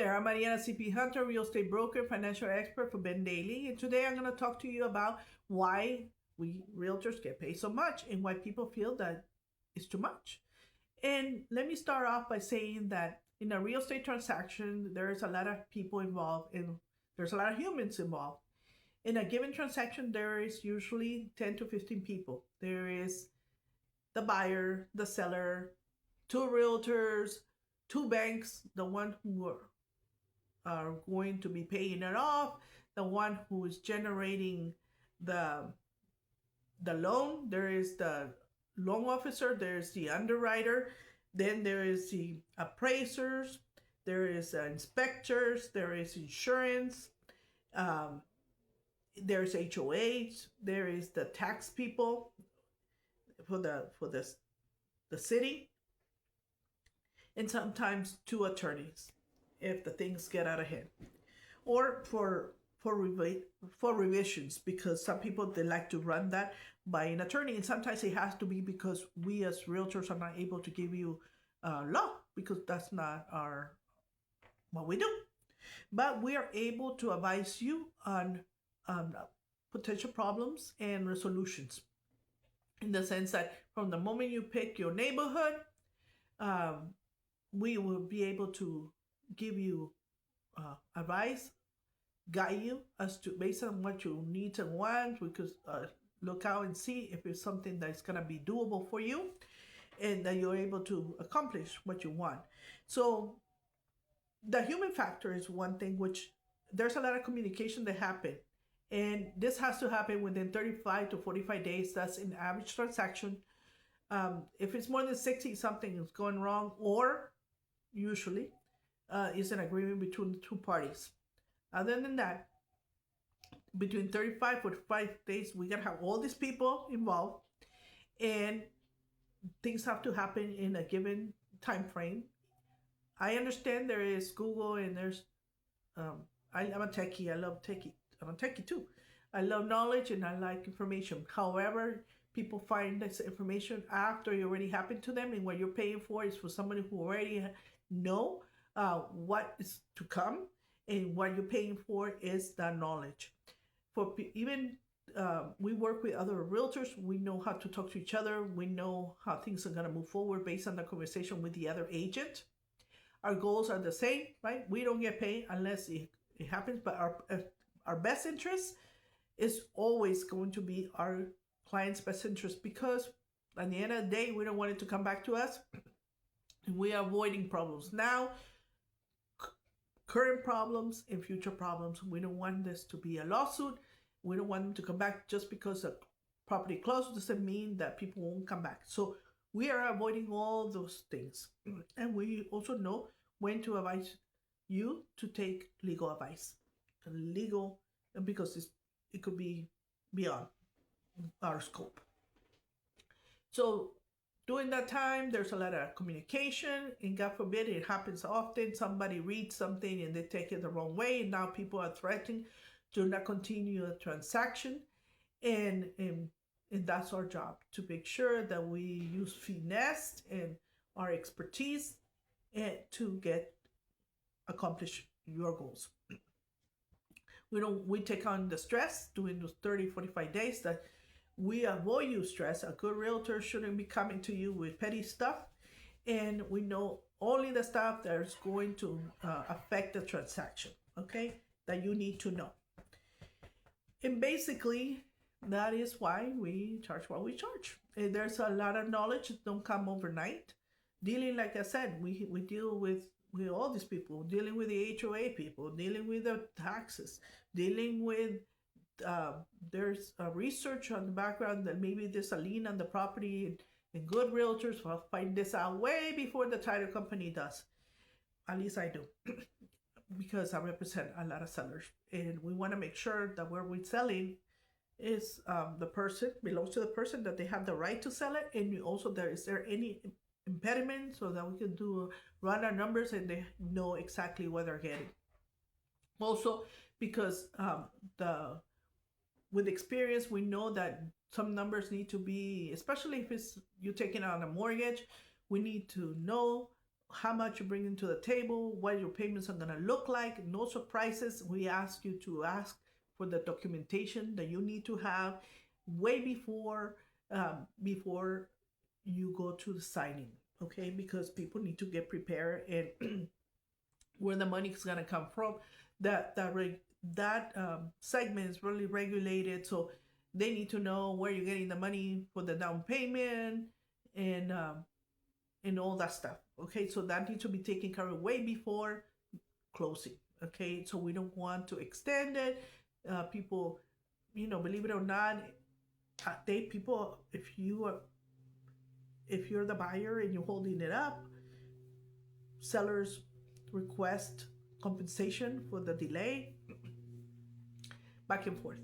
there, I'm Mariana CP Hunter, real estate broker, financial expert for Ben Daily, and today I'm going to talk to you about why we realtors get paid so much and why people feel that it's too much. And let me start off by saying that in a real estate transaction, there's a lot of people involved and there's a lot of humans involved. In a given transaction, there is usually 10 to 15 people. There is the buyer, the seller, two realtors, two banks, the one who are going to be paying it off, the one who is generating the loan. There is the loan officer, there's the underwriter, then there is the appraisers, there is inspectors, there is insurance, there's HOAs, there is the tax people for the city, and sometimes two attorneys if the things get out of hand, or for revisions, because some people they like to run that by an attorney, and sometimes it has to be because we as realtors are not able to give you law because that's not what we do, but we are able to advise you on potential problems and resolutions, in the sense that from the moment you pick your neighborhood, we will be able to give you advice, guide you as to based on what you need and want. We could look out and see if it's something that's going to be doable for you and that you're able to accomplish what you want. So the human factor is one thing, which there's a lot of communication that happen, and this has to happen within 35 to 45 days. That's an average transaction. If it's more than 60, something is going wrong, or usually is an agreement between the two parties. Other than that, between 35 to 45 days, we gotta have all these people involved, and things have to happen in a given time frame. I understand there is Google and there's I'm a techie. I love techie. I'm a techie too. I love knowledge and I like information. However, people find this information after it already happened to them, and what you're paying for is for somebody who already know what is to come, and what you're paying for is that knowledge. For even we work with other realtors, we know how to talk to each other, we know how things are going to move forward based on the conversation with the other agent. Our goals are the same, right? We don't get paid unless it happens, but our best interest is always going to be our client's best interest, because at the end of the day, we don't want it to come back to us. We are avoiding problems now, current problems and future problems. We don't want this to be a lawsuit. We don't want them to come back. Just because a property closed doesn't mean that people won't come back. So we are avoiding all those things. And we also know when to advise you to take legal advice. Legal, because it could be beyond our scope. So during that time, there's a lot of communication, and God forbid it happens often. Somebody reads something and they take it the wrong way, and now people are threatening to not continue a transaction. And that's our job, to make sure that we use finesse and our expertise and to accomplish your goals. We take on the stress during those 30, 45 days that we avoid you stress. A good realtor shouldn't be coming to you with petty stuff, and we know only the stuff that is going to affect the transaction, okay, that you need to know. And basically, that is why we charge what we charge. And there's a lot of knowledge that don't come overnight. Dealing, like I said, we deal with all these people, dealing with the HOA people, dealing with the taxes, dealing with there's a research on the background that maybe there's a lien on the property, and good realtors will find this out way before the title company does. At least I do, because I represent a lot of sellers, and we want to make sure that where we're selling is the person belongs to the person, that they have the right to sell it, and also is there any impediment, so that we can run our numbers and they know exactly what they're getting. Also, because with experience, we know that some numbers need to be, especially if you're taking on a mortgage, we need to know how much you're bringing to the table, what your payments are going to look like. No surprises. We ask you to ask for the documentation that you need to have way before you go to the signing, okay? Because people need to get prepared and where the money is going to come from. That segment is really regulated, so they need to know where you're getting the money for the down payment and all that stuff. Okay, so that needs to be taken care of way before closing. Okay, so we don't want to extend it. People, believe it or not, people, if you're the buyer and you're holding it up, sellers request compensation for the delay, back and forth.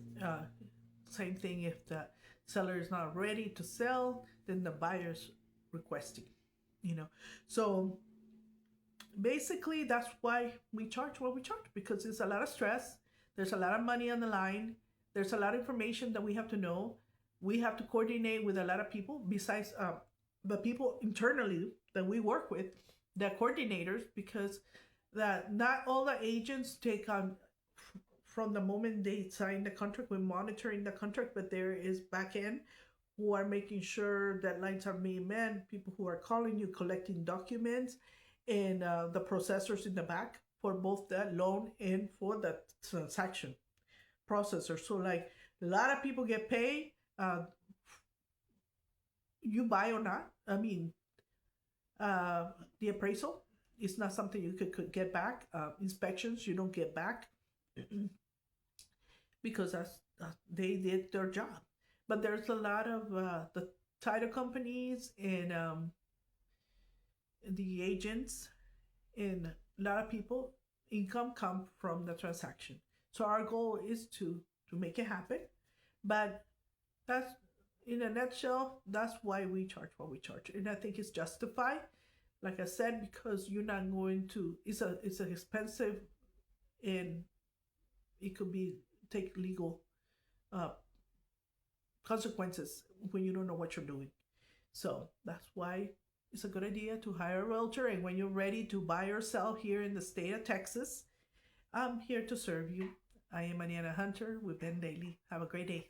Same thing if the seller is not ready to sell, then the buyer's requesting. So basically that's why we charge what we charge, because it's a lot of stress. There's a lot of money on the line. There's a lot of information that we have to know. We have to coordinate with a lot of people besides the people internally that we work with, the coordinators, because that not all the agents take on from the moment they sign the contract. We're monitoring the contract, but there is back end who are making sure that lines are being met, people who are calling you, collecting documents, and the processors in the back for both the loan and for the transaction processor. So like a lot of people get paid, you buy or not. I mean, the appraisal is not something you could get back. Inspections you don't get back because they did their job. But there's a lot of the title companies and the agents and a lot of people, income come from the transaction. So our goal is to make it happen. But that's, in a nutshell, that's why we charge what we charge. And I think it's justified, like I said, because you're not going to, it's an expensive, and it could take legal consequences when you don't know what you're doing. So that's why it's a good idea to hire a realtor. And when you're ready to buy or sell here in the state of Texas, I'm here to serve you. I am Mariana Hunter with Ben Daily. Have a great day.